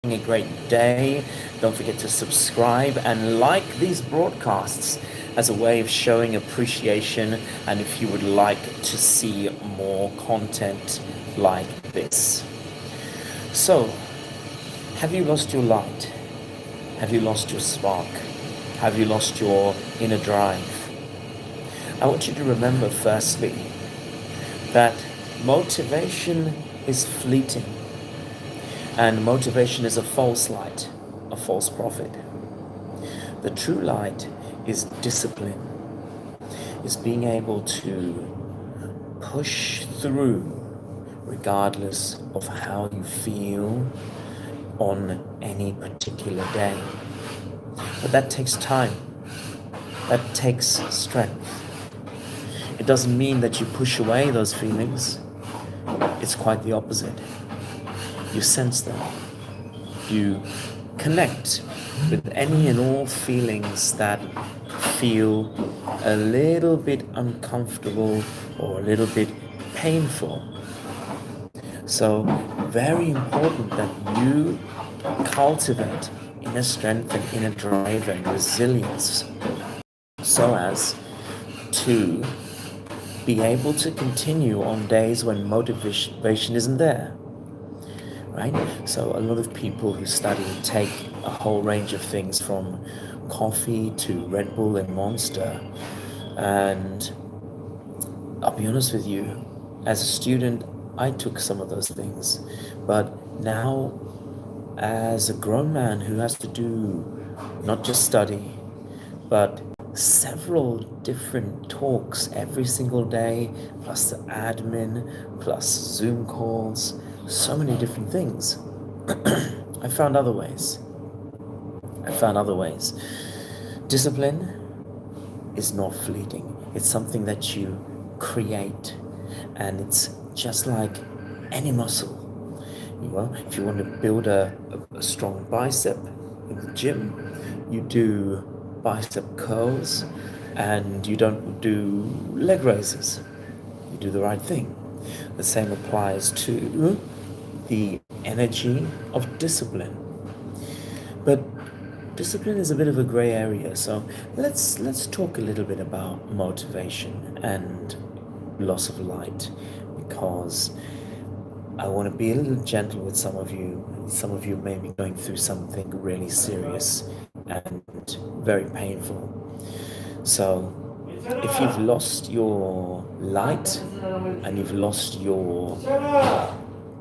a great day. Don't forget to subscribe and like these broadcasts as a way of showing appreciation, and if you would like to see more content like this. So, have you lost your light? Have you lost your spark? Have you lost your inner drive? I want you to remember, firstly, that motivation is fleeting, and motivation is a false light, a false prophet. The true light is discipline, is being able to push through regardless of how you feel on any particular day. But that takes time, that takes strength. It doesn't mean that you push away those feelings. It's quite the opposite. You sense them. You connect with any and all feelings that feel a little bit uncomfortable or a little bit painful. So, very important that you cultivate inner strength and inner drive and resilience so as to be able to continue on days when motivation isn't there, right? So a lot of people who study take a whole range of things from coffee to Red Bull and Monster, and I'll be honest with you, as a student I took some of those things, but now as a grown man who has to do not just study but several different talks every single day, plus the admin, plus Zoom calls, so many different things. I found other ways. Discipline is not fleeting. It's something that you create, and it's just like any muscle. If you want to build a strong bicep in the gym, you do bicep curls and you don't do leg raises. You do the right thing. The same applies to the energy of discipline. But discipline is a bit of a gray area, so let's talk a little bit about motivation and loss of light, because I want to be a little gentle with some of you. Some of you may be going through something really serious and very painful. So if you've lost your light and you've lost your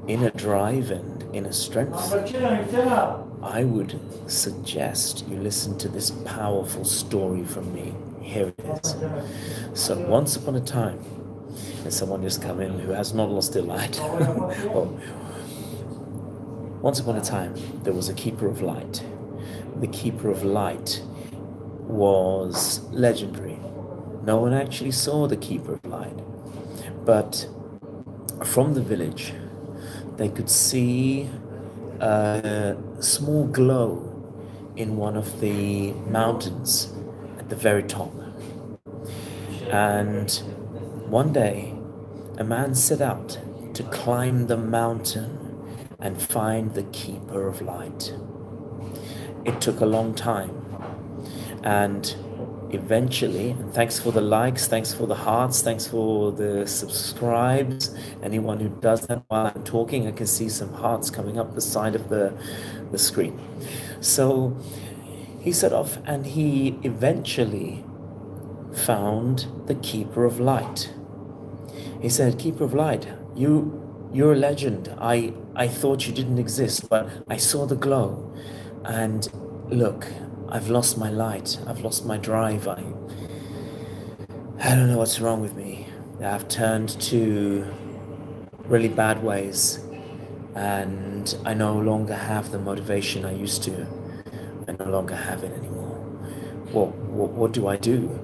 inner drive and inner strength, I would suggest you listen to this powerful story from me. Here it is. So once upon a time, and someone just come in who has not lost their light. Well, once upon a time, there was a keeper of light. The keeper of light was legendary. No one actually saw the keeper of light, but from the village, they could see a small glow in one of the mountains at the very top. And one day, a man set out to climb the mountain and find the keeper of light. It took a long time, and eventually, and thanks for the likes, thanks for the hearts, thanks for the subscribes. Anyone who does that while I'm talking, I can see some hearts coming up the side of the screen. So he set off and he eventually found the keeper of light. He said, "Keeper of light, you're a legend. I thought you didn't exist, but I saw the glow. And look, I've lost my light. I've lost my drive. I don't know what's wrong with me. I've turned to really bad ways, and I no longer have the motivation I used to. I no longer have it anymore. What do I do?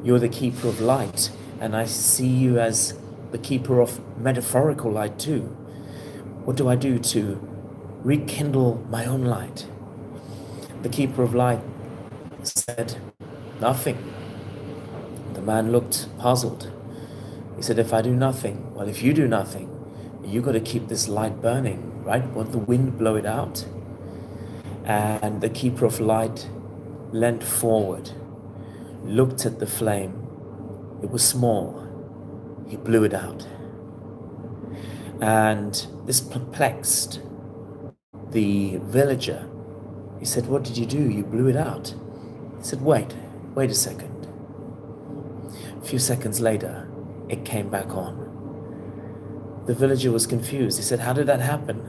You're the keeper of light, and I see you as the keeper of metaphorical light too. What do I do to rekindle my own light?" The keeper of light said, "Nothing." The man looked puzzled. He said, "If I do nothing, well, if you do nothing, you got to keep this light burning, right? Won't the wind blow it out?" And the keeper of light leant forward, looked at the flame. It was small. He blew it out. And this perplexed the villager. He said, "What did you do? You blew it out." He said, wait a second. A few seconds later, it came back on. The villager was confused. He said, "How did that happen?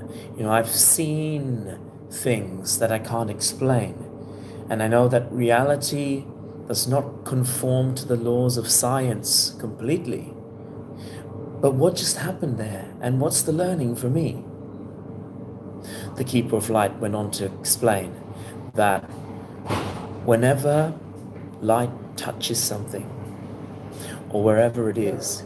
I've seen things that I can't explain. And I know that reality does not conform to the laws of science completely. But what just happened there? And what's the learning for me?" The keeper of light went on to explain that whenever light touches something, or wherever it is,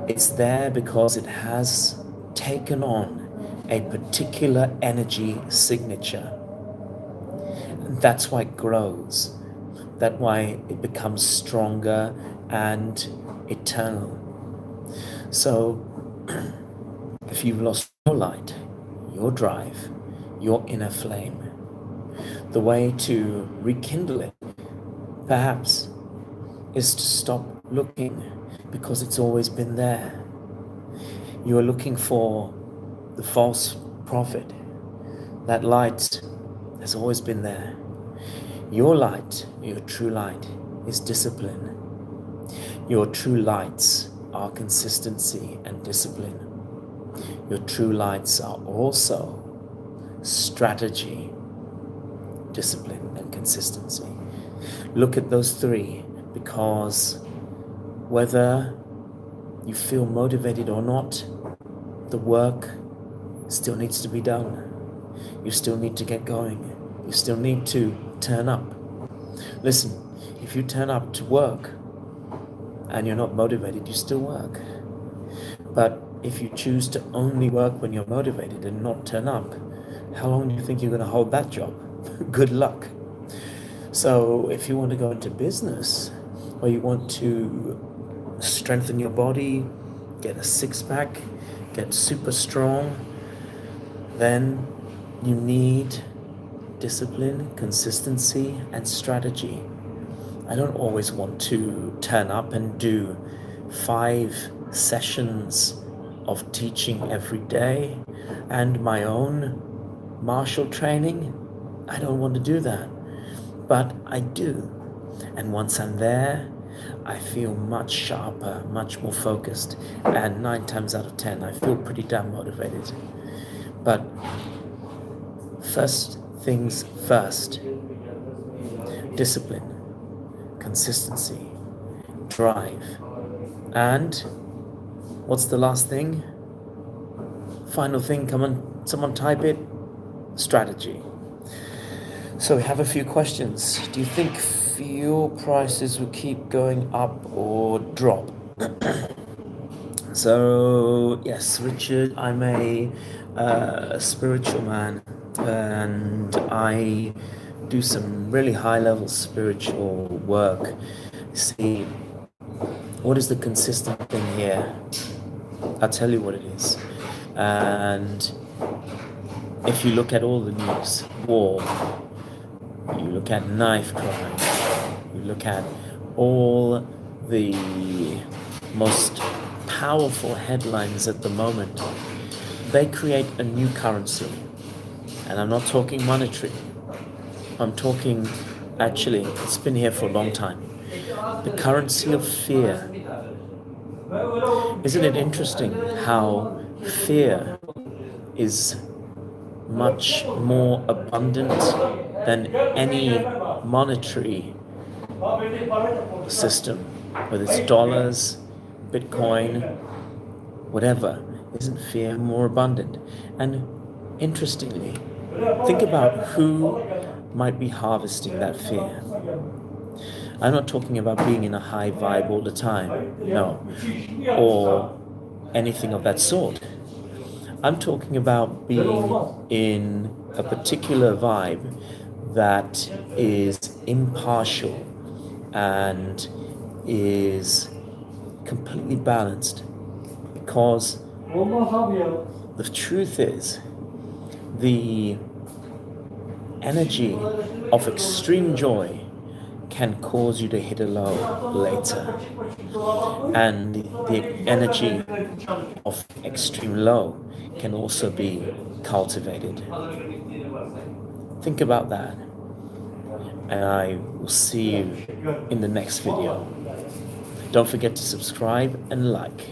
it's there because it has taken on a particular energy signature. And that's why it grows. That's why it becomes stronger and eternal. So, if you've lost your light, your drive, your inner flame, the way to rekindle it, perhaps, is to stop looking because it's always been there. You are looking for the false prophet. That light has always been there. Your light, your true light, is discipline. Your true lights are consistency and discipline. Your true lights are also strategy, discipline, and consistency. Look at those three, because whether you feel motivated or not, the work still needs to be done. You still need to get going. You still need to turn up. Listen, if you turn up to work and you're not motivated, you still work. But if you choose to only work when you're motivated and not turn up, how long do you think you're going to hold that job? Good luck. So if you want to go into business, or you want to strengthen your body, get a six-pack, get super strong, then you need discipline, consistency, and strategy. I don't always want to turn up and do 5 sessions of teaching every day and my own martial training. I don't want to do that, but I do. And once I'm there, I feel much sharper, much more focused, and 9 times out of 10, I feel pretty damn motivated. But first things first: discipline, consistency, drive, and what's the last thing? Final thing, come on, someone type it: strategy. So we have a few questions. Do you think fuel prices will keep going up or drop? So yes, Richard, I'm a spiritual man, and I do some really high-level spiritual work. See, what is the consistent thing here? I'll tell you what it is. And if you look at all the news, war, you look at knife crime, you look at all the most powerful headlines at the moment, they create a new currency. And I'm not talking monetary. I'm talking, actually, it's been here for a long time. The currency of fear. Isn't it interesting how fear is much more abundant than any monetary system, whether it's dollars, Bitcoin, whatever? Isn't fear more abundant? And interestingly, think about who might be harvesting that fear. I'm not talking about being in a high vibe all the time, no, or anything of that sort. I'm talking about being in a particular vibe that is impartial and is completely balanced, because the truth is, the energy of extreme joy can cause you to hit a low later. And the energy of extreme low can also be cultivated. Think about that. And I will see you in the next video. Don't forget to subscribe and like.